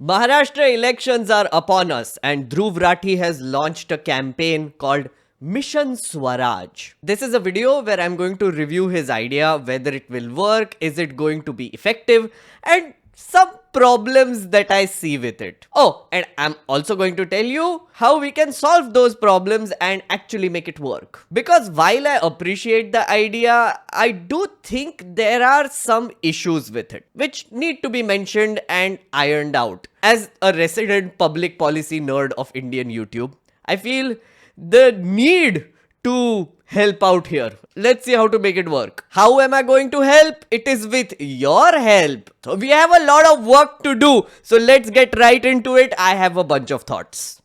Maharashtra elections are upon us, and Dhruv Rathi has launched a campaign called Mission Swaraj. This is a video where I'm going to review his idea, whether it will work, is it going to be effective, and some problems that I see with it. Oh, and I'm also going to tell you how we can solve those problems and actually make it work. Because while I appreciate the idea, I do think there are some issues with it, which need to be mentioned and ironed out. As a resident public policy nerd of Indian YouTube, I feel the need to help out here. Let's see how to make it work. How am I going to help? It is with your help. So we have a lot of work to do. So let's get right into it. I have a bunch of thoughts.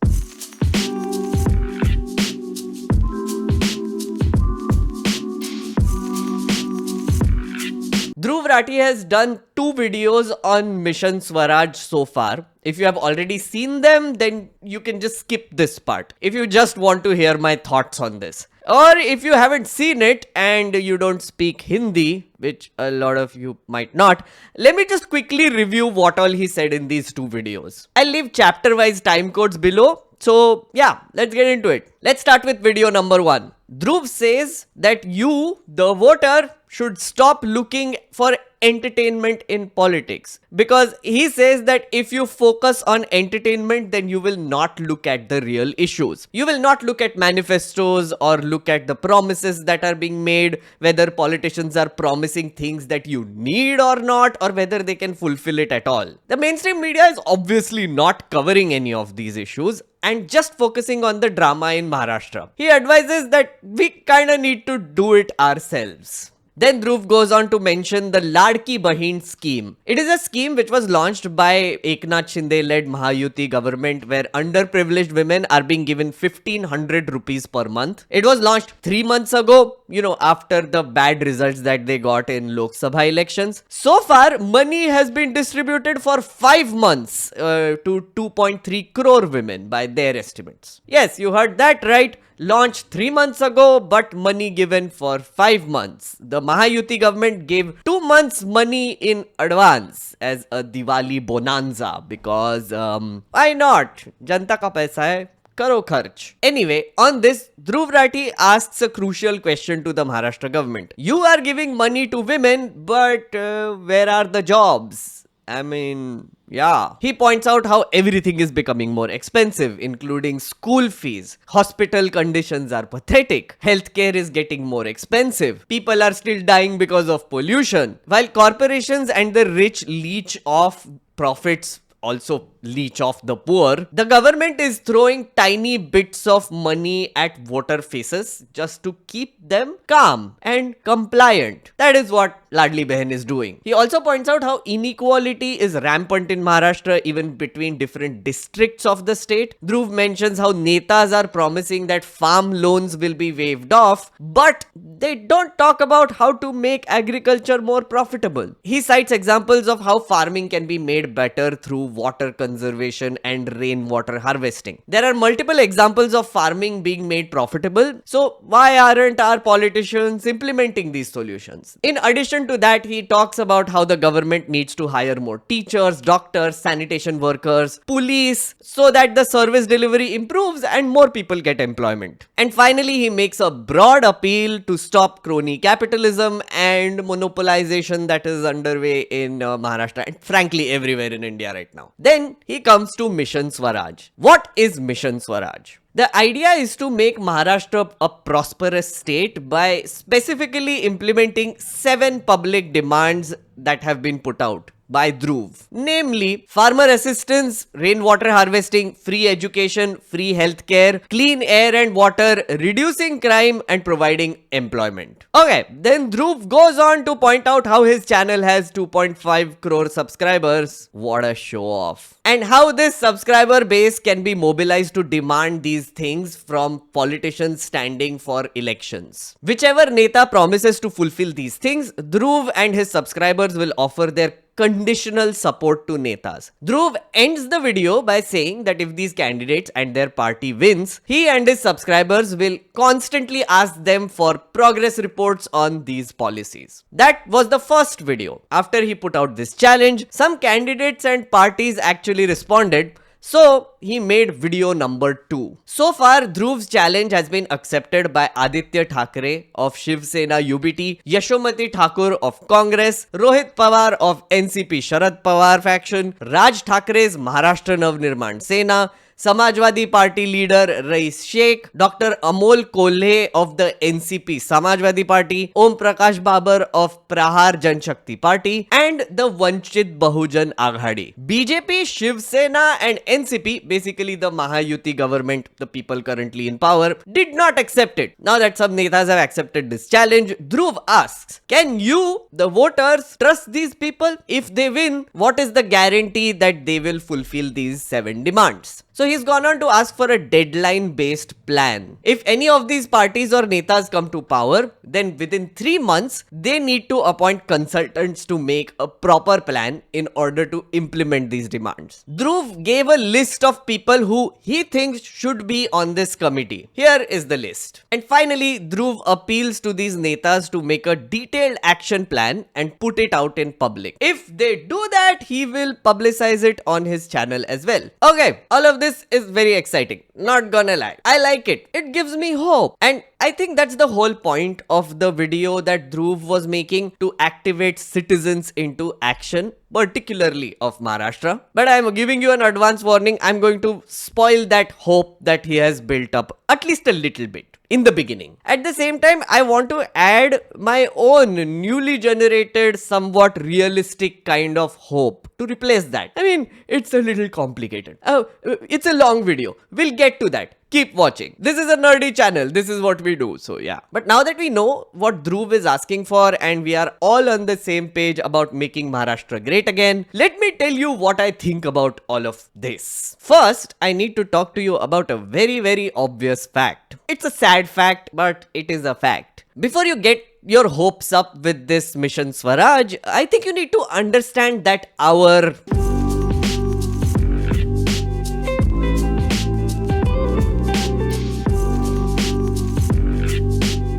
Dhruv Rathi has done 2 videos on Mission Swaraj so far. If you have already seen them, then you can just skip this part. If you just want to hear my thoughts on this. Or if you haven't seen it and you don't speak Hindi, which a lot of you might not, let me just quickly review what all he said in these 2 videos. I'll leave chapter-wise time codes below. So yeah, let's get into it. Let's start with video number 1. Dhruv says that you, the voter, should stop looking for entertainment in politics, because he says that if you focus on entertainment, then you will not look at the real issues. You will not look at manifestos or look at the promises that are being made, whether politicians are promising things that you need or not, or whether they can fulfill it at all. The mainstream media is obviously not covering any of these issues and just focusing on the drama in Maharashtra. He advises that we kinda need to do it ourselves. Then Dhruv goes on to mention the Ladki Bahin scheme. It is a scheme which was launched by Eknath Shinde-led Mahayuti government, where underprivileged women are being given 1500 rupees per month. It was launched 3 months ago, after the bad results that they got in Lok Sabha elections. So far, money has been distributed for 5 months to 2.3 crore women by their estimates. Yes, you heard that right. Launched 3 months ago, but money given for 5 months. The Mahayuti government gave 2 months money in advance as a Diwali bonanza, because why not? Janta ka paisa hai. Karo kharch. Anyway, on this, Dhruv Rathi asks a crucial question to the Maharashtra government. You are giving money to women, but where are the jobs? I mean, yeah. He points out how everything is becoming more expensive, including school fees. Hospital conditions are pathetic. Healthcare is getting more expensive. People are still dying because of pollution. While corporations and the rich leech off profits, also leech off the poor, the government is throwing tiny bits of money at voter faces just to keep them calm and compliant. That is what Ladli Bahin is doing. He also points out how inequality is rampant in Maharashtra, even between different districts of the state. Dhruv mentions how netas are promising that farm loans will be waived off, but they don't talk about how to make agriculture more profitable. He cites examples of how farming can be made better through water conservation and rainwater harvesting. There are multiple examples of farming being made profitable, so why aren't our politicians implementing these solutions? In addition to that, he talks about how the government needs to hire more teachers, doctors, sanitation workers, police, so that the service delivery improves and more people get employment. And finally, he makes a broad appeal to stop crony capitalism and monopolization that is underway in Maharashtra and frankly everywhere in India right now. Then he comes to Mission Swaraj. What is Mission Swaraj? The idea is to make Maharashtra a prosperous state by specifically implementing 7 public demands that have been put out by Dhruv. Namely, farmer assistance, rainwater harvesting, free education, free healthcare, clean air and water, reducing crime and providing employment. Okay, then Dhruv goes on to point out how his channel has 2.5 crore subscribers. What a show off. And how this subscriber base can be mobilized to demand these things from politicians standing for elections. Whichever neta promises to fulfill these things, Dhruv and his subscribers will offer their conditional support to netas. Dhruv ends the video by saying that if these candidates and their party wins, he and his subscribers will constantly ask them for progress reports on these policies. That was the first video. After he put out this challenge, some candidates and parties actually responded. So he made video number 2. So far, Dhruv's challenge has been accepted by Aditya Thackeray of Shiv Sena UBT, Yashomati Thakur of Congress, Rohit Pawar of NCP Sharad Pawar faction, Raj Thackeray's Maharashtra Navnirman Sena, Samajwadi Party leader Rais Sheikh, Dr. Amol Kolhe of the NCP Samajwadi Party, Om Prakash Babar of Prahar Janshakti Party, and the Vanchit Bahujan Aghadi. BJP, Shiv Sena and NCP, basically the Mahayuti government, the people currently in power, did not accept it. Now that some netas have accepted this challenge, Dhruv asks, can you, the voters, trust these people? If they win, what is the guarantee that they will fulfill these 7 demands? So he's gone on to ask for a deadline-based plan. If any of these parties or netas come to power, then within 3 months, they need to appoint consultants to make a proper plan in order to implement these demands. Dhruv gave a list of people who he thinks should be on this committee. Here is the list. And finally, Dhruv appeals to these netas to make a detailed action plan and put it out in public. If they do that, he will publicize it on his channel as well. Okay, all of this is very exciting, not gonna lie. I like it. It gives me hope. And I think that's the whole point of the video that Dhruv was making, to activate citizens into action, particularly of Maharashtra. But I'm giving you an advance warning. I'm going to spoil that hope that he has built up at least a little bit in the beginning. At the same time, I want to add my own newly generated, somewhat realistic kind of hope to replace that. I mean, it's a little complicated. It's a long video. We'll get to that. Keep watching. This is a nerdy channel. This is what we do. So yeah. But now that we know what Dhruv is asking for and we are all on the same page about making Maharashtra great again, let me tell you what I think about all of this. First, I need to talk to you about a very, very obvious fact. It's a sad fact, but it is a fact. Before you get your hopes up with this Mission Swaraj, I think you need to understand that our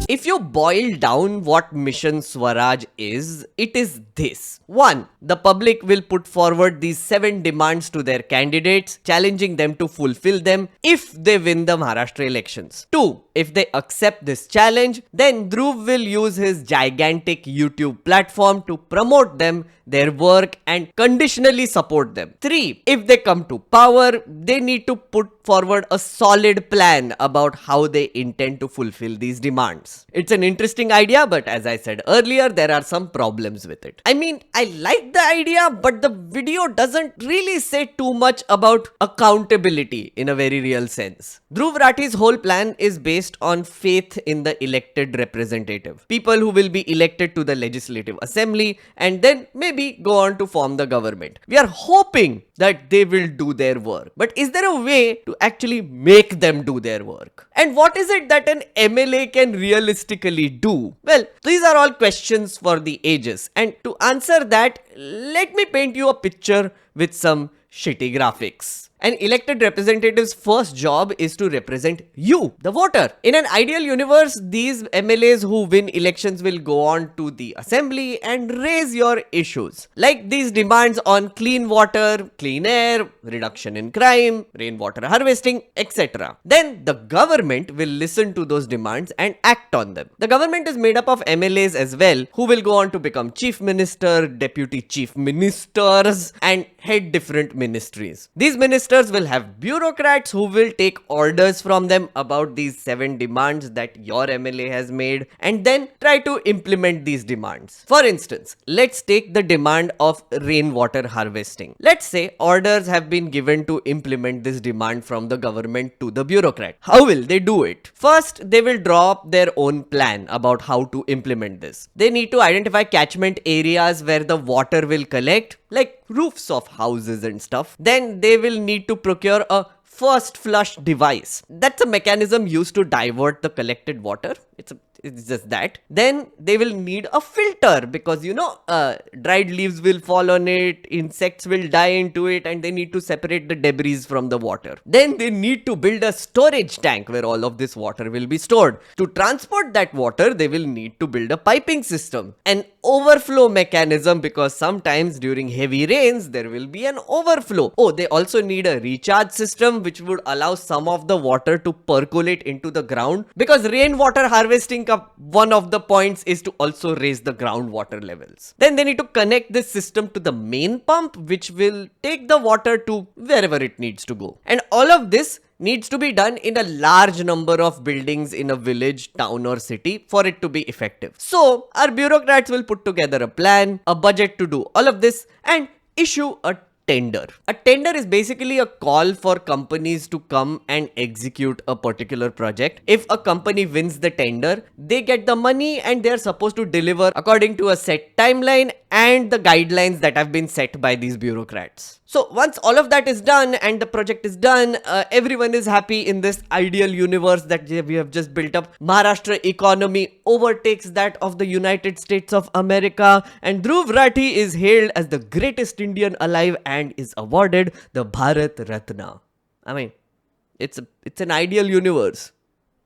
if you boil down what Mission Swaraj is, it is this. 1. The public will put forward these 7 demands to their candidates, challenging them to fulfill them if they win the Maharashtra elections. 2. If they accept this challenge, then Dhruv will use his gigantic YouTube platform to promote them, their work, and conditionally support them. 3. If they come to power, they need to put forward a solid plan about how they intend to fulfill these demands. It's an interesting idea, but as I said earlier, there are some problems with it. I mean, I like the idea, but the video doesn't really say too much about accountability in a very real sense. Dhruv Rathi's whole plan is based on faith in the elected representative. People who will be elected to the legislative assembly and then maybe go on to form the government. We are hoping that they will do their work. But is there a way to actually make them do their work? And what is it that an MLA can realistically do? Well, these are all questions for the ages. And to answer that, let me paint you a picture with some shitty graphics. An elected representative's first job is to represent you, the voter. In an ideal universe, these MLAs who win elections will go on to the assembly and raise your issues. Like these demands on clean water, clean air, reduction in crime, rainwater harvesting, etc. Then the government will listen to those demands and act on them. The government is made up of MLAs as well, who will go on to become chief minister, deputy chief ministers, and head different ministries. These ministers will have bureaucrats who will take orders from them about these 7 demands that your MLA has made and then try to implement these demands. For instance, let's take the demand of rainwater harvesting. Let's say orders have been given to implement this demand from the government to the bureaucrat. How will they do it? First, they will draw up their own plan about how to implement this. They need to identify catchment areas where the water will collect, like roofs of houses and stuff. Then they will need to procure a first flush device. That's a mechanism used to divert the collected water. it's just that. Then they will need a filter because dried leaves will fall on it, insects will die into it, and they need to separate the debris from the water. Then they need to build a storage tank where all of this water will be stored. To transport that water, they will need to build a piping system, an overflow mechanism, because sometimes during heavy rains there will be an overflow. Oh, they also need a recharge system which would allow some of the water to percolate into the ground, because rainwater harvesting, one of the points is to also raise the groundwater levels. Then they need to connect this system to the main pump, which will take the water to wherever it needs to go. And all of this needs to be done in a large number of buildings in a village, town or city for it to be effective. So our bureaucrats will put together a plan, a budget to do all of this, and issue a tender. A tender is basically a call for companies to come and execute a particular project. If a company wins the tender, they get the money and they're supposed to deliver according to a set timeline and the guidelines that have been set by these bureaucrats. So once all of that is done and the project is done, everyone is happy in this ideal universe that we have just built up. Maharashtra economy overtakes that of the United States of America, and Dhruv Rathi is hailed as the greatest Indian alive and is awarded the Bharat Ratna. I mean, it's an ideal universe.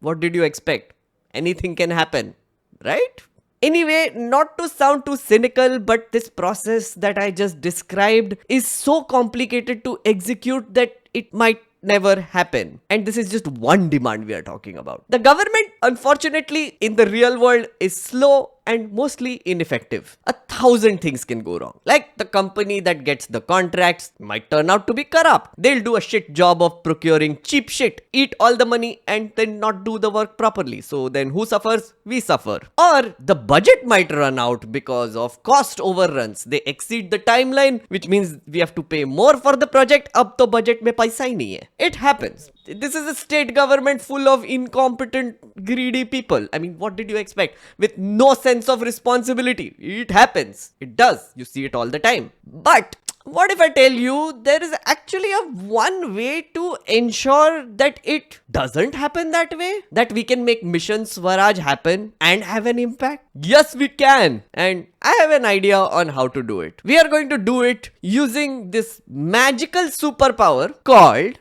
What did you expect? Anything can happen, right? Anyway, not to sound too cynical, but this process that I just described is so complicated to execute that it might never happen. And this is just one demand we are talking about. The government, unfortunately, in the real world is slow and mostly ineffective. 1,000 things can go wrong. Like the company that gets the contracts might turn out to be corrupt. They'll do a shit job of procuring cheap shit, eat all the money and then not do the work properly. So then who suffers? We suffer. Or the budget might run out because of cost overruns. They exceed the timeline, which means we have to pay more for the project. Ab to budget mein paisa hi nahi hai. It happens. This is a state government full of incompetent, greedy people. I mean, what did you expect? With no sense of responsibility. It happens. It does. You see it all the time. But what if I tell you there is actually one way to ensure that it doesn't happen that way? That we can make Mission Swaraj happen and have an impact? Yes, we can. And I have an idea on how to do it. We are going to do it using this magical superpower called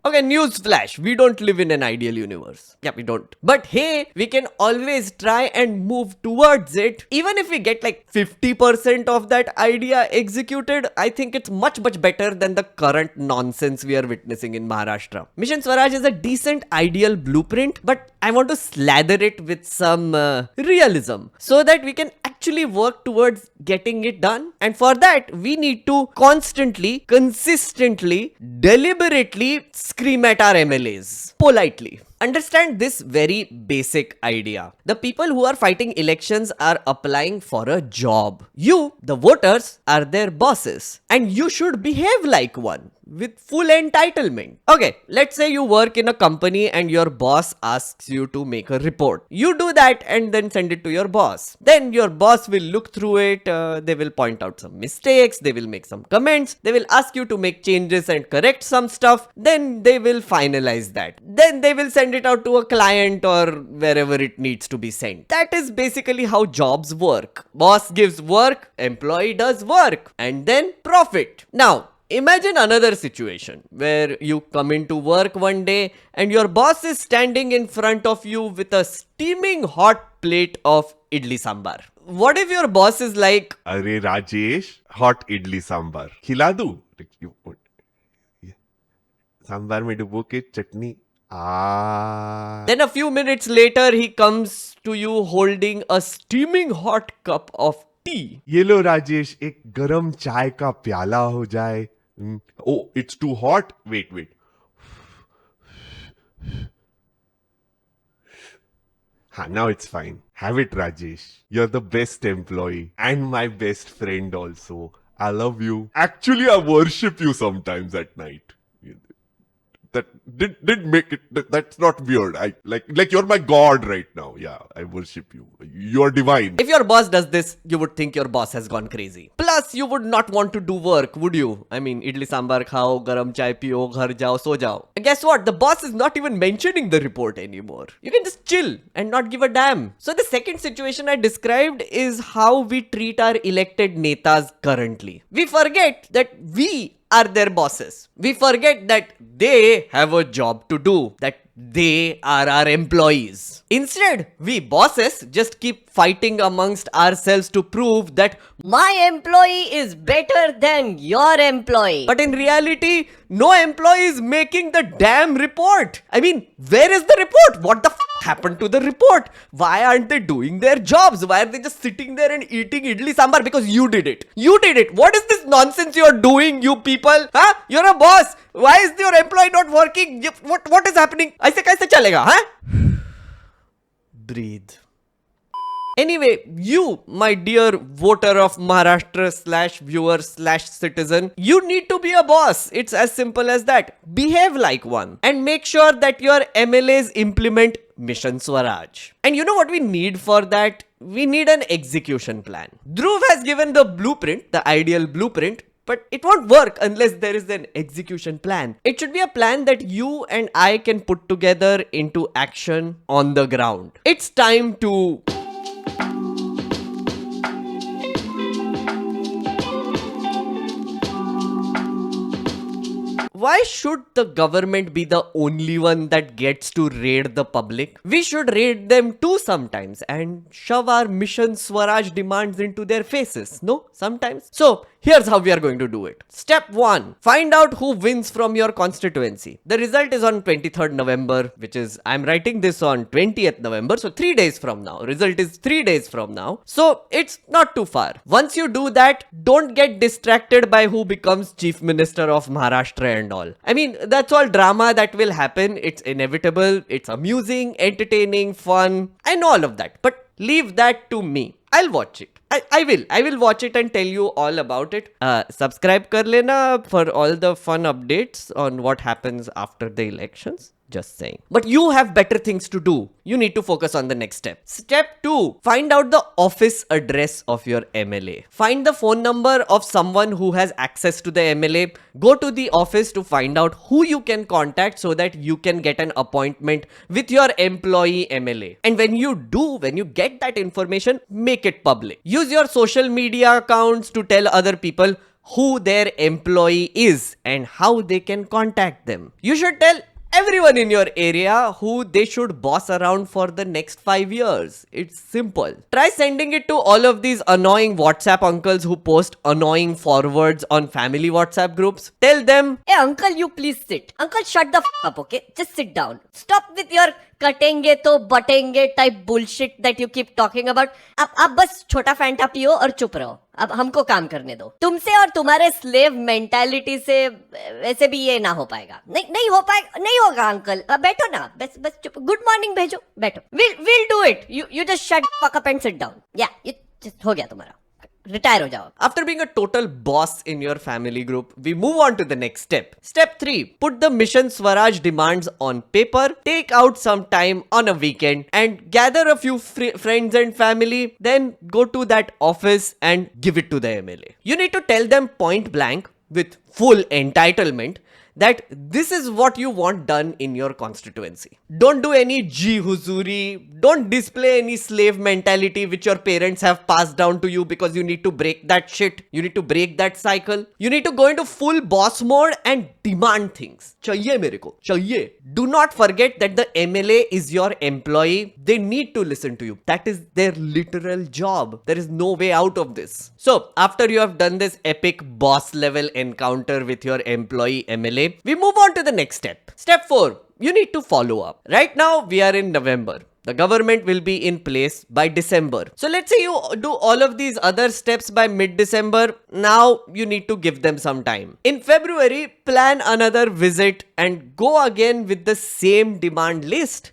okay, newsflash. We don't live in an ideal universe. Yeah, we don't. But hey, we can always try and move towards it. Even if we get like 50% of that idea executed, I think it's much better than the current nonsense we are witnessing in Maharashtra. Mission Swaraj is a decent ideal blueprint, but I want to slather it with some realism so that we can actually work towards getting it done. And for that, we need to constantly, consistently, deliberately scream at our MLAs politely. Understand this very basic idea. The people who are fighting elections are applying for a job. You, the voters, are their bosses, and you should behave like one with full entitlement. Okay, let's say you work in a company and your boss asks you to make a report. You do that and then send it to your boss. Then your boss will look through it. They will point out some mistakes. They will make some comments. They will ask you to make changes and correct some stuff. Then they will finalize that. Then they will send it out to a client or wherever it needs to be sent. That is basically how jobs work. Boss gives work, employee does work, and then profit. Now, imagine another situation where you come into work one day and your boss is standing in front of you with a steaming hot plate of idli sambar. What if your boss is like, Arey Rajesh, hot idli sambar. Khila do? Sambar mein dubo ke chutney. Then a few minutes later he comes to you holding a steaming hot cup of tea. ये लो राजेश एक गरम चाय का प्याला हो जाए. Oh, it's too hot. Wait. Now it's fine. Have it, Rajesh. You're the best employee and my best friend also. I love you. Actually, I worship you sometimes at night. that did make it. That's not weird. I like you're my god right now. Yeah, I worship you. You're divine. If your boss does this, you would think your boss has gone crazy. Plus, you would not want to do work, would you? I mean, idli sambar khao, garam chai piyo, ghar jao, so jao. And guess what? The boss is not even mentioning the report anymore. You can just chill and not give a damn. So the second situation I described is how we treat our elected netas currently. We forget that we are their bosses. We forget that they have a job to do, that they are our employees. Instead, we bosses just keep fighting amongst ourselves to prove that My employee is better than your employee. but in reality, no employee is making the damn report. I mean, where is the report? What the happened to the report? Why aren't they doing their jobs? Why are they just sitting there and eating idli sambar? Because you did it. You did it. What is this nonsense you're doing, you people? Huh? You're a boss. Why is your employee not working? What is happening? ऐसे कैसे चलेगा, huh? Breathe. Anyway, you, my dear voter of Maharashtra / viewer / citizen, you need to be a boss. It's as simple as that. Behave like one and make sure that your MLAs implement Mission Swaraj. And you know what we need for that? We need an execution plan. Dhruv has given the blueprint, the ideal blueprint, but it won't work unless there is an execution plan. It should be a plan that you and I can put together into action on the ground. It's time to... Why should the government be the only one that gets to raid the public? We should raid them too sometimes and shove our Mission Swaraj demands into their faces. No? Sometimes. So, here's how we are going to do it. Step 1. Find out who wins from your constituency. The result is on 23rd November, which is, I'm writing this on 20th November, so 3 days from now. Result is 3 days from now. So, it's not too far. Once you do that, don't get distracted by who becomes Chief Minister of Maharashtra and all. I mean, that's all drama that will happen. It's inevitable. It's amusing, entertaining, fun. I know all of that. But leave that to me. I'll watch it. I will watch it and tell you all about it. Subscribe kar lena for all the fun updates on what happens after the elections. Just saying. But you have better things to do. You need to focus on the next step. Step 2. Find out the office address of your MLA. Find the phone number of someone who has access to the MLA. Go to the office to find out who you can contact so that you can get an appointment with your employee MLA. And when you get that information, make it public. Use your social media accounts to tell other people who their employee is and how they can contact them. You should tell everyone in your area who they should boss around for the next 5 years. It's simple. Try sending it to all of these annoying WhatsApp uncles who post annoying forwards on family WhatsApp groups. Tell them, Hey uncle, you please sit. Uncle, shut the up, okay? Just sit down. Stop with your कटेंगे तो बटेंगे type bullshit that you keep talking about. अब आप बस छोटा Fanta पियो और चुप रहो. अब हमको काम करने दो. तुमसे और तुम्हारे slave mentality से वैसे भी ये ना हो पाएगा. नहीं हो पाएगा. नहीं होगा अंकल. बैठो ना. बस चुप. Good morning भेजो. बैठो. We'll do it. You just shut the fuck up and sit down. Yeah, ये just हो गया तुम्हारा. Retire हो जाओ. after being a total boss in your family group, we move on to the next step. Step 3. Put the Mission Swaraj demands on paper, take out some time on a weekend and gather a few friends and family, then go to that office and give it to the MLA. You need to tell them point blank with full entitlement that this is what you want done in your constituency. Don't do any Ji Huzuri. Don't display any slave mentality which your parents have passed down to you because you need to break that shit. You need to break that cycle. You need to go into full boss mode and demand things. Chahiye mere ko. Chahiye. Do not forget that the MLA is your employee. They need to listen to you. That is their literal job. There is no way out of this. So, after you have done this epic boss level encounter with your employee MLA, we move on to the next step. Step 4. You need to follow up. Right now, we are in November. The government will be in place by December. So let's say you do all of these other steps by mid-December. Now you need to give them some time. In February, plan another visit and go again with the same demand list.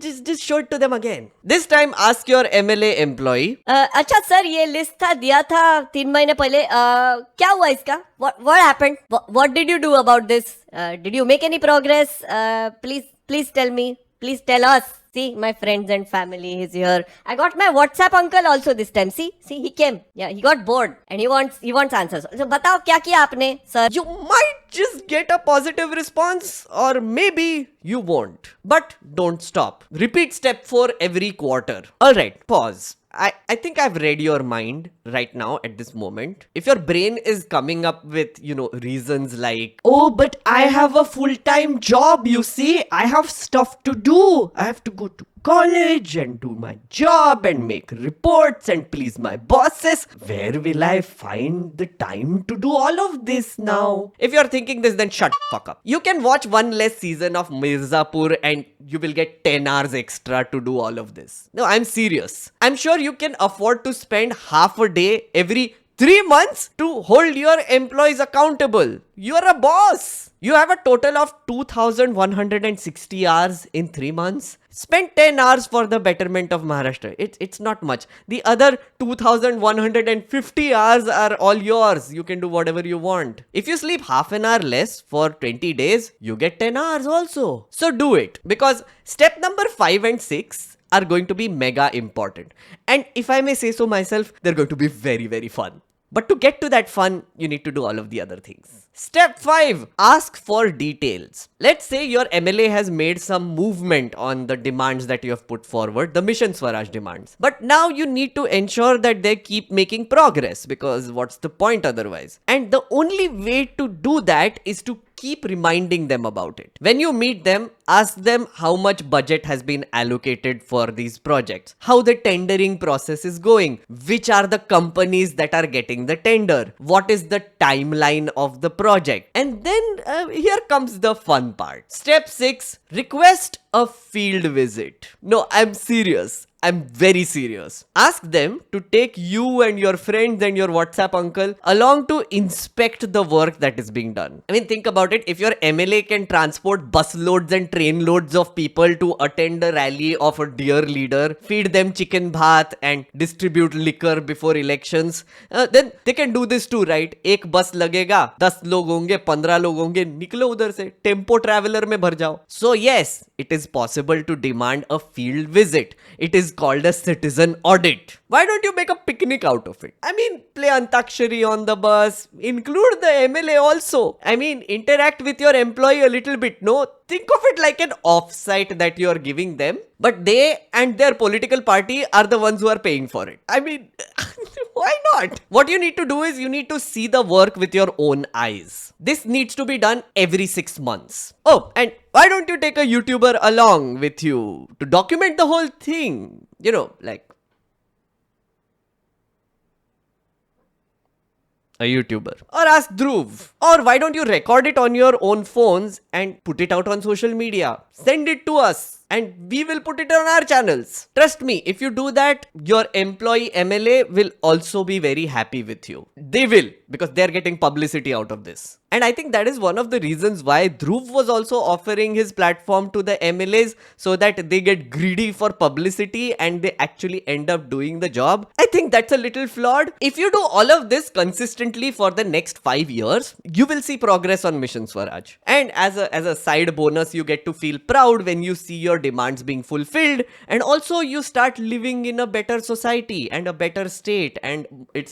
Just show it to them again. This time ask your MLA employee. अच्छा sir, ये list था, दिया था 3 महीने पहले, क्या हुआ इसका? What happened? What did you do about this? Did you make any progress? Please tell me. Please tell us. See, my friends and family is here. I got my WhatsApp uncle also this time. See, he came. Yeah, he got bored and he wants answers. So बताओ क्या किया आपने, sir? You might just get a positive response, or maybe you won't. But don't stop. Repeat step 4 every quarter. Alright, pause. I think I've read your mind right now at this moment. If your brain is coming up with, reasons like, oh, but I have a full-time job, you see, I have stuff to do. I have to go to college and do my job and make reports and please my bosses. Where will I find the time to do all of this now? If you're thinking this, then shut the fuck up. You can watch one less season of Mirzapur and you will get 10 hours extra to do all of this. No, I'm serious. I'm sure you can afford to spend half a day every 3 months to hold your employees accountable. You're a boss. You have a total of 2,160 hours in 3 months. Spend 10 hours for the betterment of Maharashtra. It's not much. The other 2,150 hours are all yours. You can do whatever you want. If you sleep half an hour less for 20 days, you get 10 hours also. So do it. Because step number 5 and 6 are going to be mega important. And if I may say so myself, they're going to be very, very fun. But to get to that fun, you need to do all of the other things. Step 5. Ask for details. Let's say your MLA has made some movement on the demands that you have put forward, the Mission Swaraj demands. But now you need to ensure that they keep making progress, because what's the point otherwise? And the only way to do that is to keep reminding them about it. When you meet them, ask them how much budget has been allocated for these projects, how the tendering process is going, which are the companies that are getting the tender, what is the timeline of the project. And then here comes the fun part. Step 6, request a field visit. No, I'm serious. I'm very serious. Ask them to take you and your friends and your WhatsApp uncle along to inspect the work that is being done. I mean, think about it. If your MLA can transport bus loads and train loads of people to attend a rally of a dear leader, feed them chicken bhat and distribute liquor before elections, then they can do this too, right? एक बस लगेगा, 10 लोग होंगे, 15 लोग होंगे, निकलो उधर से, टेम्पो ट्रैवलर में भर जाओ. So yes, it is possible to demand a field visit. It is called a citizen audit. Why don't you make a picnic out of it? I mean, play Antakshari on the bus, include the MLA also. I mean, interact with your employee a little bit, no? Think of it like an offsite that you are giving them, but they and their political party are the ones who are paying for it. I mean, why not? What you need to do is you need to see the work with your own eyes. This needs to be done every 6 months. Oh, and why don't you take a YouTuber along with you to document the whole thing? You know, like a YouTuber. Or ask Dhruv. Or why don't you record it on your own phones and put it out on social media? Send it to us and we will put it on our channels. Trust me, if you do that, your employee MLA will also be very happy with you. They will, because they're getting publicity out of this. And I think that is one of the reasons why Dhruv was also offering his platform to the MLAs, so that they get greedy for publicity and they actually end up doing the job. I think that's a little flawed. If you do all of this consistently for the next 5 years, you will see progress on Mission Swaraj. And as a side bonus, you get to feel proud when you see your demands being fulfilled, and also you start living in a better society and a better state, and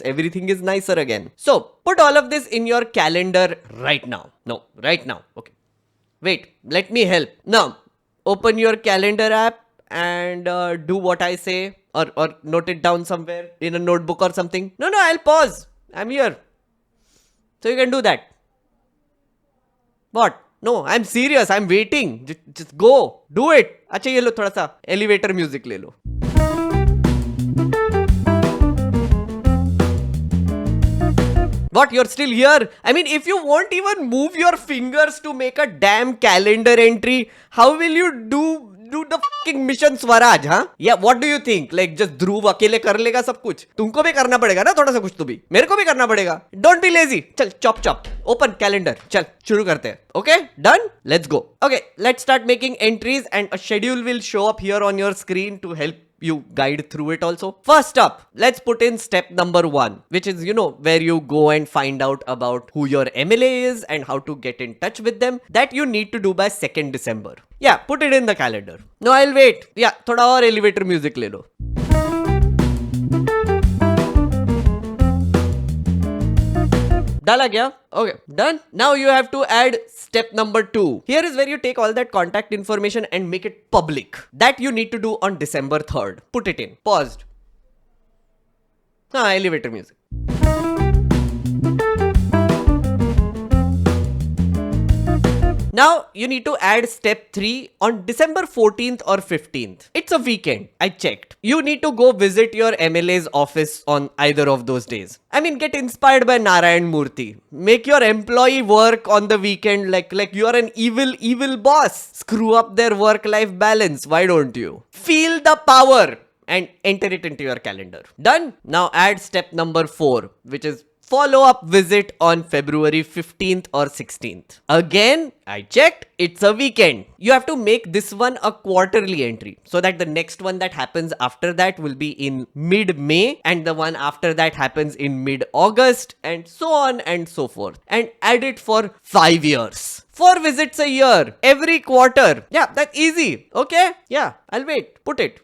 everything is nicer again. So put all of this in your calendar right now. No, right now. Okay. Wait, let me help. Now, open your calendar app and do what I say, or note it down somewhere in a notebook or something. No, I'll pause. I'm here. So you can do that. What? No, I'm serious. I'm waiting. Just go. Do it. अच्छा ये लो थोड़ा सा elevator music ले लो. What? You're still here? I mean, if you won't even move your fingers to make a damn calendar entry, how will you do do the fucking mission Swaraj, huh? Yeah, what do you think? Like just Dhruv अकेले कर लेगा सब कुछ? तुमको भी करना पड़ेगा ना थोड़ा सा कुछ तो भी. मेरे को भी करना पड़ेगा. Don't be lazy. चल chop. Open calendar. चल शुरू करते हैं. Okay? Done? Let's go. Okay, let's start making entries and a schedule will show up here on your screen to help you guide through it also. First up, let's put in step number 1, which is, where you go and find out about who your MLA is and how to get in touch with them. That you need to do by 2nd December. Yeah, put it in the calendar. No, I'll wait. Yeah, thoda aur elevator music le lo. डाला क्या? Okay, done. Now you have to add step number 2. Here is where you take all that contact information and make it public. That you need to do on December 3rd. Put it in. Paused. Elevator music. Now you need to add step 3 on December 14th or 15th. It's a weekend. I checked. You need to go visit your MLA's office on either of those days. I mean, get inspired by Narayan Murthy. Make your employee work on the weekend like you are an evil boss. Screw up their work-life balance. Why don't you? Feel the power and enter it into your calendar. Done? Now add step number 4, which is follow-up visit on February 15th or 16th. Again, I checked, it's a weekend. You have to make this one a quarterly entry so that the next one that happens after that will be in mid-May and the one after that happens in mid-August and so on and so forth. And add it for 5 years. 4 visits a year, every quarter. Yeah, that's easy. Okay? Yeah, I'll wait. Put it.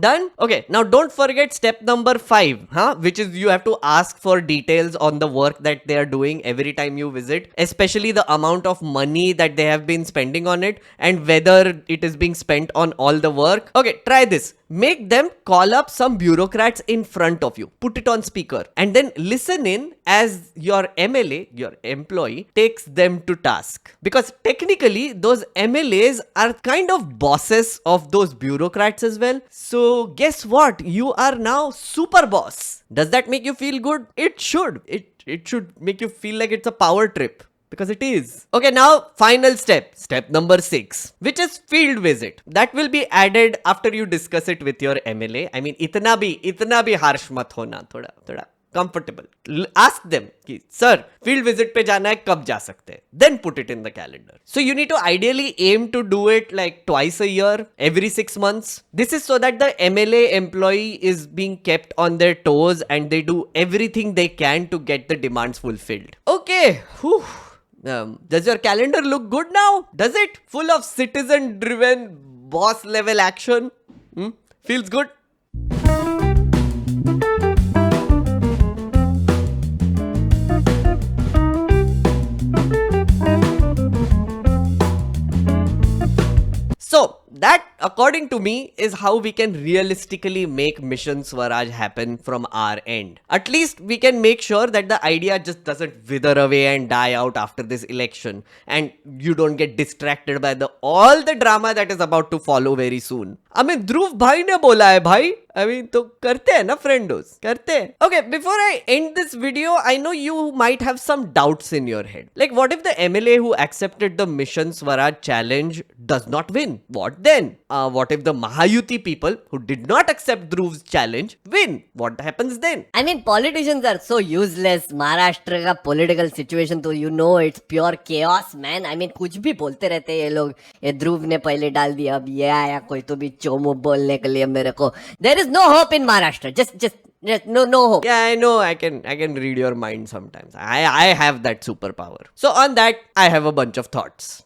Done? Okay, now don't forget step number 5, which is you have to ask for details on the work that they are doing every time you visit, especially the amount of money that they have been spending on it and whether it is being spent on all the work. Okay, try this. Make them call up some bureaucrats in front of you. Put it on speaker and then listen in as your MLA, your employee, takes them to task. Because technically, those MLAs are kind of bosses of those bureaucrats as well. So guess what? You are now super boss. Does that make you feel good? It should. It should make you feel like it's a power trip. Because it is. Okay, now final step. Step number 6, which is field visit. That will be added after you discuss it with your MLA. I mean, itna bhi harsh mat hona. Thoda comfortable. Ask them, sir, field visit pe jana hai, kab ja sakte hai? Then put it in the calendar. So you need to ideally aim to do it like twice a year, every 6 months. This is so that the MLA employee is being kept on their toes and they do everything they can to get the demands fulfilled. Okay. Whew. Does your calendar look good now? Does it? Full of citizen-driven, boss-level action? Feels good? So, that, according to me, is how we can realistically make Mission Swaraj happen from our end. At least we can make sure that the idea just doesn't wither away and die out after this election. And you don't get distracted by all the drama that is about to follow very soon. I mean, Dhruv bhai ne bola hai bhai. I mean, to karte hai na friendos? Karte hai. Okay, before I end this video, I know you might have some doubts in your head. Like, what if the MLA who accepted the Mission Swaraj challenge does not win? What then? What if the Mahayuti people who did not accept Dhruv's challenge win? What happens then? I mean, politicians are so useless. Maharashtra का political situation तो you know it's pure chaos, man. I mean, कुछ भी बोलते रहते हैं ये लोग. ये ध्रुव ने पहले डाल दिया, अब ये आया कोई तो भी चोमो बोलने के लिए मेरे को. There is no hope in Maharashtra. Just no hope. Yeah, I know. I can read your mind sometimes. I have that superpower. So on that, I have a bunch of thoughts.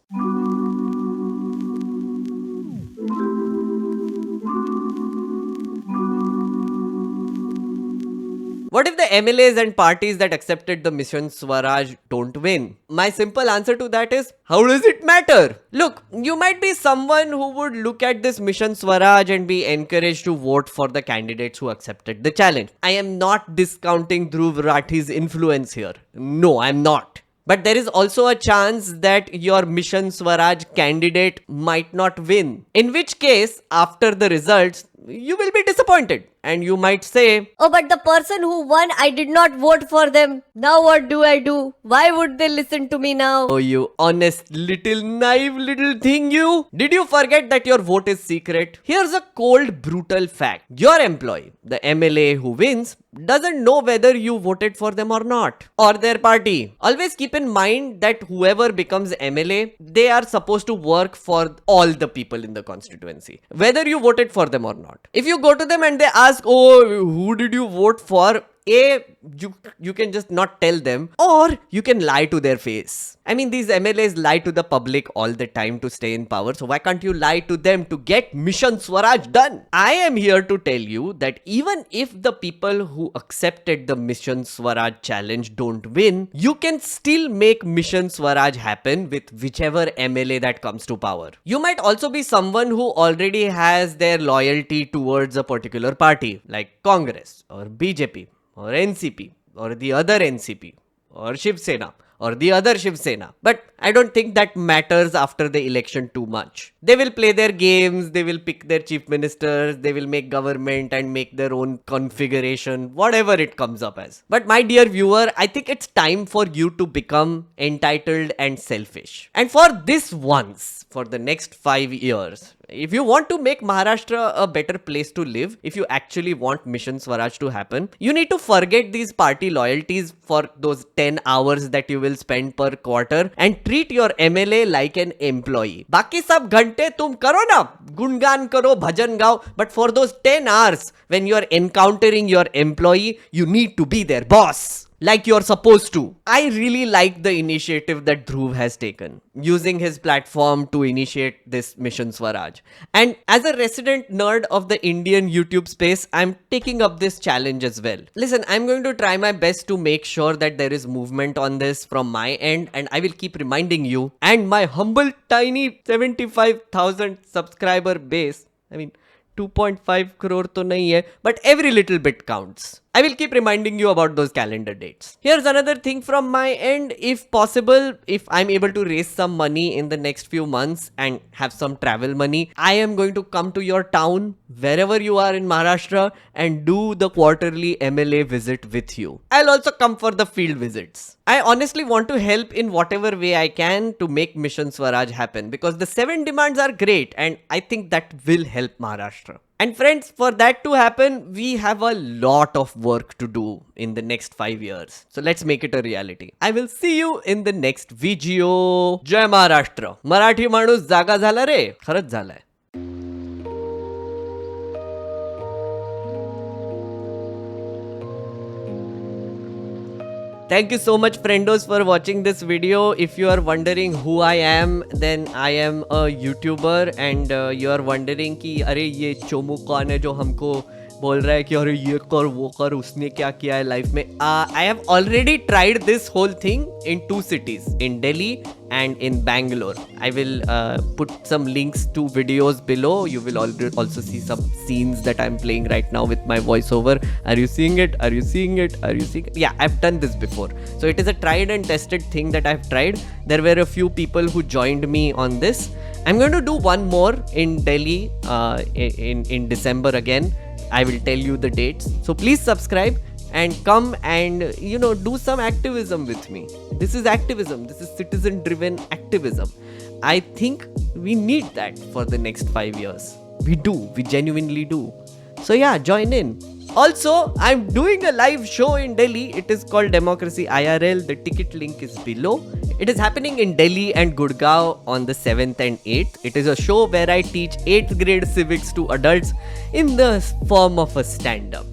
What if the MLAs and parties that accepted the Mission Swaraj don't win? My simple answer to that is, how does it matter? Look, you might be someone who would look at this Mission Swaraj and be encouraged to vote for the candidates who accepted the challenge. I am not discounting Dhruv Rathi's influence here. No, I'm not. But there is also a chance that your Mission Swaraj candidate might not win. In which case, after the results, you will be disappointed. and you might say, Oh, but the person who won, I did not vote for them. Now what do I do? Why would they listen to me now? oh, you honest little naive little thing, you. Did you forget that your vote is secret? Here's a cold, brutal fact. Your employee, the MLA who wins, doesn't know whether you voted for them or not, or their party. Always keep in mind that whoever becomes MLA, they are supposed to work for all the people in the constituency, whether you voted for them or not. If you go to them and they ask, oh, who did you vote for? You can just not tell them, or you can lie to their face. I mean, these MLAs lie to the public all the time to stay in power, so why can't you lie to them to get Mission Swaraj done? I am here to tell you that even if the people who accepted the Mission Swaraj challenge don't win, you can still make Mission Swaraj happen with whichever MLA that comes to power. You might also be someone who already has their loyalty towards a particular party, like Congress or BJP or NCP or the other NCP or Shiv Sena or the other Shiv Sena. But I don't think that matters after the election too much. They will play their games, they will pick their chief ministers, they will make government and make their own configuration, whatever it comes up as. But my dear viewer, I think it's time for you to become entitled and selfish. And for this once, for the next 5 years, if you want to make Maharashtra a better place to live, if you actually want Mission Swaraj to happen, you need to forget these party loyalties for those 10 hours that you will spend per quarter and treat your MLA like an employee. Baki sab ghante tum karo na, gungan karo, bhajan gao, but for those 10 hours when you are encountering your employee, you need to be their boss, like you're supposed to. I really like the initiative that Dhruv has taken, using his platform to initiate this Mission Swaraj. And as a resident nerd of the Indian YouTube space, I'm taking up this challenge as well. Listen, I'm going to try my best to make sure that there is movement on this from my end, and I will keep reminding you and my humble tiny 75,000 subscriber base. I mean, 2.5 crore to nahi hai, but every little bit counts. I will keep reminding you about those calendar dates. Here's another thing from my end. If possible, if I'm able to raise some money in the next few months and have some travel money, I am going to come to your town, wherever you are in Maharashtra, and do the quarterly MLA visit with you. I'll also come for the field visits. I honestly want to help in whatever way I can to make Mission Swaraj happen, because the 7 demands are great and I think that will help Maharashtra. And friends, for that to happen, we have a lot of work to do in the next 5 years. So let's make it a reality. I will see you in the next video. Jai Maharashtra. Marathi माणूस जागा झाला रे. खरंच झालाय. Thank you so much, friendos, for watching this video. If you are wondering who I am, then I am a YouTuber, and you are wondering कि अरे ये चोमू कौन है जो हमको बोल रहा है कि अरे ये कर वो कर, उसने क्या किया है लाइफ में. I have already tried this whole thing in 2 cities, in Delhi and in Bangalore. I will put some links to videos below. You will also see some scenes that I'm playing right now with my voiceover. Are you seeing it? Are you seeing it? Are you seeing it? Yeah, I've done this before. So it is a tried and tested thing that I've tried. There were a few people who joined me on this. I'm going to do one more in Delhi in December again. I will tell you the dates. So please subscribe and come and, do some activism with me. This is activism. This is citizen-driven activism. I think we need that for the next 5 years. We do. We genuinely do. So yeah, join in. Also, I'm doing a live show in Delhi. It is called Democracy IRL. The ticket link is below. It is happening in Delhi and Gurgaon on the 7th and 8th. It is a show where I teach 8th grade civics to adults in the form of a stand-up.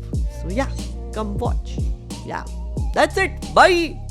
So yeah, come watch. Yeah, that's it. Bye.